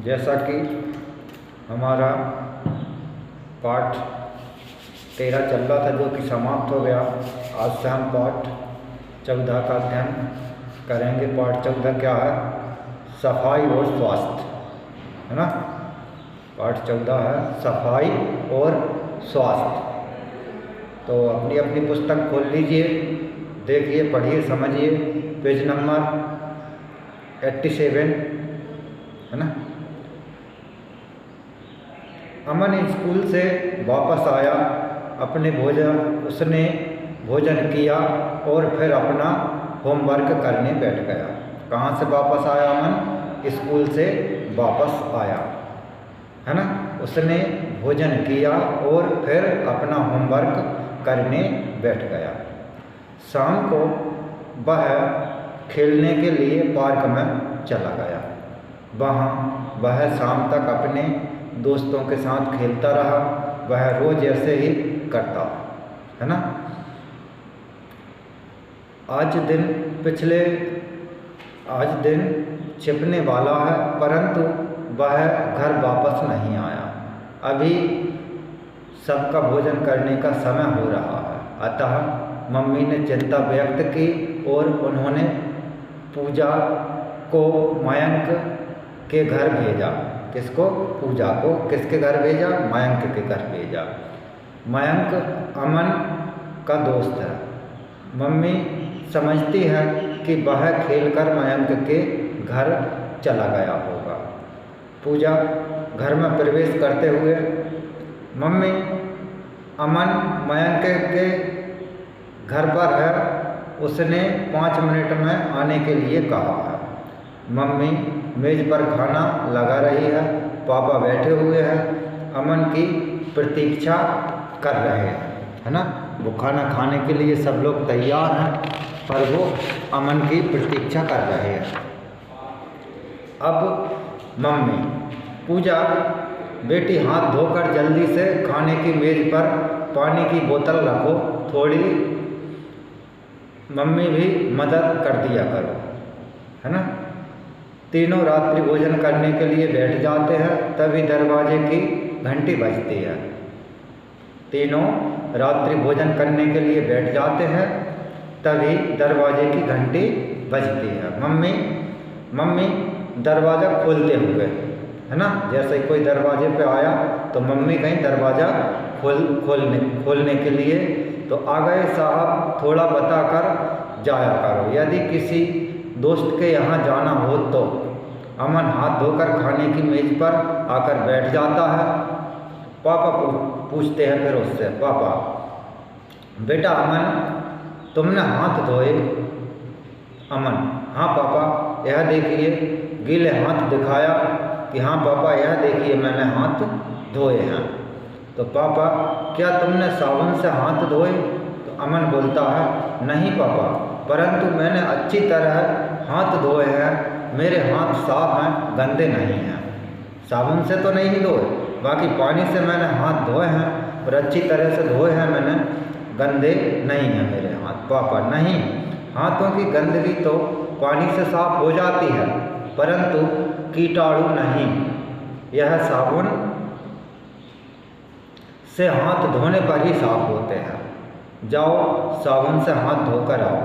जैसा कि हमारा पाठ 13 चल रहा था जो कि समाप्त हो गया, आज से हम पाठ 14 का अध्ययन करेंगे। पाठ 14 क्या है? सफाई और स्वास्थ्य, है ना। पाठ 14 है सफाई और स्वास्थ्य। तो अपनी अपनी पुस्तक खोल लीजिए, देखिए, पढ़िए, समझिए। पेज नंबर 87, है ना। अमन स्कूल से वापस आया, उसने भोजन किया और फिर अपना होमवर्क करने बैठ गया। कहाँ से वापस आया अमन? स्कूल से वापस आया, है ना। उसने भोजन किया और फिर अपना होमवर्क करने बैठ गया। शाम को वह खेलने के लिए पार्क में चला गया। वहाँ वह शाम तक अपने दोस्तों के साथ खेलता रहा। वह रोज ऐसे ही करता, है ना। आज दिन छिपने वाला है, परंतु वह घर वापस नहीं आया। अभी सबका भोजन करने का समय हो रहा है। अतः मम्मी ने चिंता व्यक्त की और उन्होंने पूजा को मयंक के घर भेजा। किसको? पूजा को। किसके घर भेजा? मयंक के घर भेजा। मयंक अमन का दोस्त है। मम्मी समझती है कि वह खेलकर मयंक के घर चला गया होगा। पूजा घर में प्रवेश करते हुए, मम्मी, अमन मयंक के घर पर है, उसने 5 मिनट में आने के लिए कहा है। मम्मी मेज पर खाना लगा रही है, पापा बैठे हुए हैं, अमन की प्रतीक्षा कर रहे हैं, है ना। वो खाना खाने के लिए सब लोग तैयार हैं, पर वो अमन की प्रतीक्षा कर रहे हैं। अब मम्मी, पूजा बेटी हाथ धोकर जल्दी से खाने की मेज पर पानी की बोतल रखो, थोड़ी मम्मी भी मदद कर दिया करो, है ना। तीनों रात्रि भोजन करने के लिए बैठ जाते हैं, तभी दरवाजे की घंटी बजती है। तीनों रात्रि भोजन करने के लिए बैठ जाते हैं, तभी दरवाजे की घंटी बजती है। मम्मी दरवाज़ा खोलते हुए, है ना। जैसे कोई दरवाजे पे आया तो मम्मी कहीं दरवाज़ा खोलने के लिए, तो आ गए साहब, थोड़ा बताकर जाया करो। यदि किसी दोस्त के यहाँ जाना हो तो। अमन हाथ धोकर खाने की मेज पर आकर बैठ जाता है। पापा पूछते हैं फिर उससे, पापा, बेटा अमन, तुमने हाथ धोए? अमन, हाँ पापा, यह देखिए। गीले हाथ दिखाया कि हाँ पापा, यह देखिए मैंने हाथ धोए हैं। तो पापा, क्या तुमने साबुन से हाथ धोए? तो अमन बोलता है, नहीं पापा, परंतु मैंने अच्छी तरह हाथ धोए हैं, मेरे हाथ साफ हैं, गंदे नहीं हैं। साबुन से तो नहीं धोए, बाकी पानी से मैंने हाथ धोए हैं और अच्छी तरह से धोए हैं मैंने, गंदे नहीं हैं मेरे हाथ। पापा, नहीं, हाथों की गंदगी तो पानी से साफ हो जाती है, परंतु कीटाणु नहीं। यह साबुन से हाथ धोने पर ही साफ होते हैं। जाओ साबुन से हाथ धोकर आओ।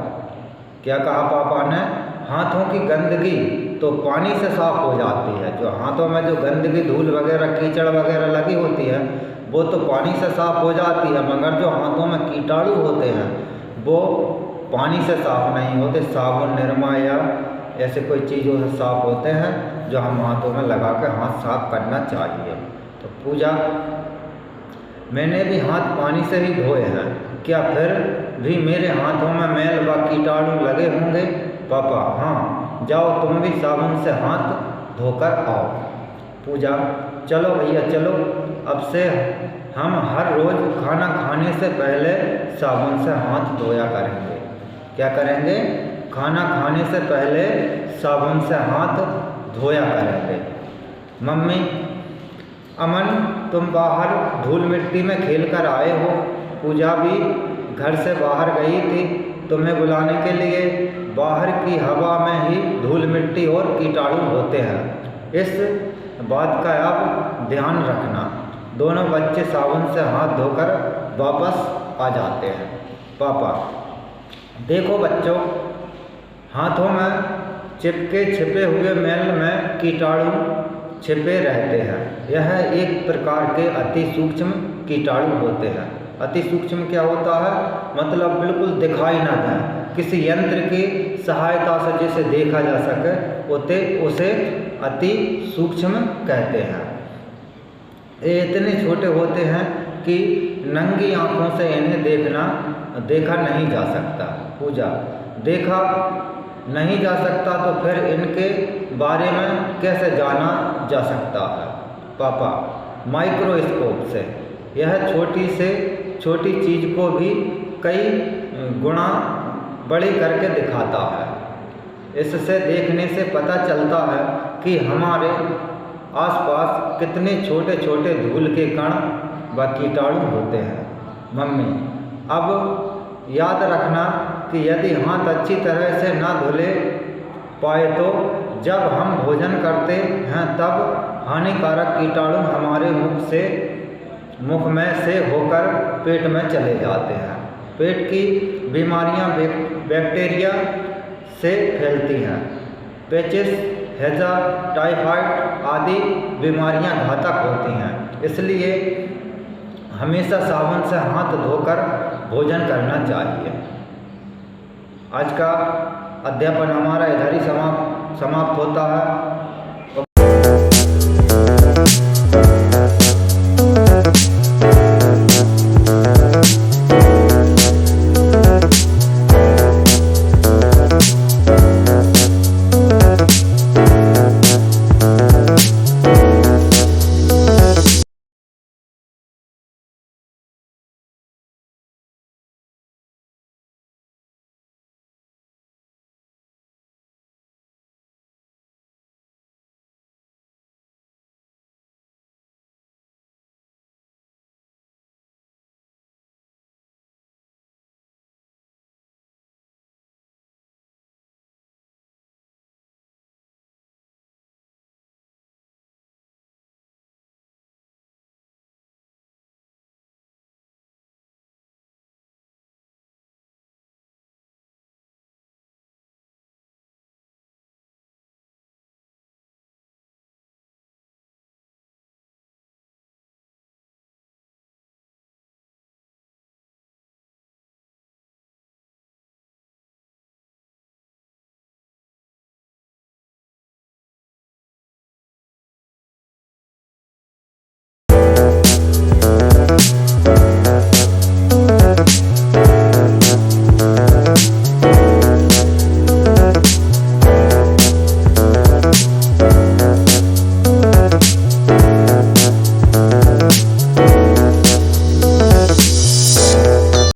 क्या कहा पापा ने? हाथों की गंदगी तो पानी से साफ हो जाती है। जो हाथों में जो गंदगी, धूल वगैरह, कीचड़ वगैरह लगी होती है, वो तो पानी से साफ हो जाती है, मगर जो हाथों में कीटाणु होते हैं वो पानी से साफ नहीं होते। साबुन, निरमा या ऐसे कोई चीज़ों से साफ होते हैं, जो हम हाथों में लगा कर हाथ साफ करना चाहिए। तो पूजा, मैंने भी हाथ पानी से ही धोए हैं, क्या फिर भी मेरे हाथों में मैल व कीटाणु लगे होंगे? पापा, हाँ, जाओ तुम भी साबुन से हाथ धोकर आओ। पूजा, चलो भैया चलो, अब से हम हर रोज़ खाना खाने से पहले साबुन से हाथ धोया करेंगे। क्या करेंगे? खाना खाने से पहले साबुन से हाथ धोया करेंगे। मम्मी, अमन, तुम बाहर धूल मिट्टी में खेल कर आए हो। पूजा भी घर से बाहर गई थी तुम्हें बुलाने के लिए। बाहर की हवा में ही धूल मिट्टी और कीटाणु होते हैं। इस बात का अब ध्यान रखना। दोनों बच्चे साबुन से हाथ धोकर वापस आ जाते हैं। पापा, देखो बच्चों, हाथों में चिपके छिपे हुए मैल में कीटाणु छिपे रहते हैं। यह एक प्रकार के अति सूक्ष्म कीटाणु होते हैं। अति सूक्ष्म क्या होता है? मतलब बिल्कुल दिखाई ना दें, किसी यंत्र की सहायता से जिसे देखा जा सके उसे अति सूक्ष्म कहते हैं। ये इतने छोटे होते हैं कि नंगी आंखों से इन्हें देखा नहीं जा सकता। पूजा, देखा नहीं जा सकता तो फिर इनके बारे में कैसे जाना जा सकता है? पापा, माइक्रोस्कोप से। यह छोटी से छोटी चीज़ को भी कई गुना बड़ी करके दिखाता है। इससे देखने से पता चलता है कि हमारे आसपास कितने छोटे छोटे धूल के कण व कीटाणु होते हैं। मम्मी, अब याद रखना कि यदि हाथ अच्छी तरह से ना धुले पाए तो जब हम भोजन करते हैं तब हानिकारक कीटाणु हमारे मुख में से होकर पेट में चले जाते हैं। पेट की बीमारियां बैक्टीरिया से फैलती हैं। पेचिस, हैजा, टाइफाइड आदि बीमारियां घातक होती हैं। इसलिए हमेशा साबुन से हाथ धोकर भोजन करना चाहिए। आज का अध्यापन हमारा इधर ही समाप्त होता है।